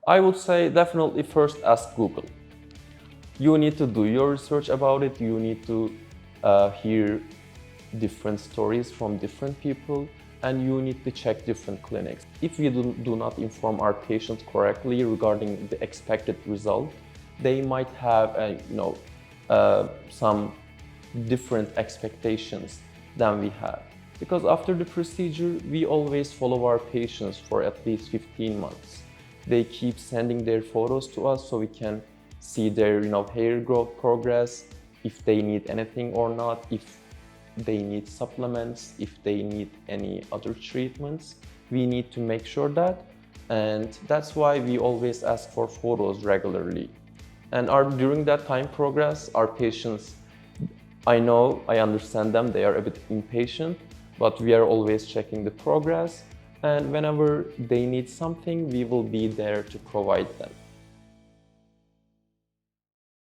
I would say definitely first ask Google. You need to do your research about it. You need to hear different stories from different people, and you need to check different clinics. If we do not inform our patients correctly regarding the expected result, they might have some different expectations than we have. Because after the procedure, we always follow our patients for at least 15 months. They keep sending their photos to us so we can see their hair growth progress, if they need anything or not, if they need supplements, if they need any other treatments. We need to make sure that, and that's why we always ask for photos regularly. And during that time progress, our patients, I understand them, they are a bit impatient, but we are always checking the progress, and whenever they need something, we will be there to provide them.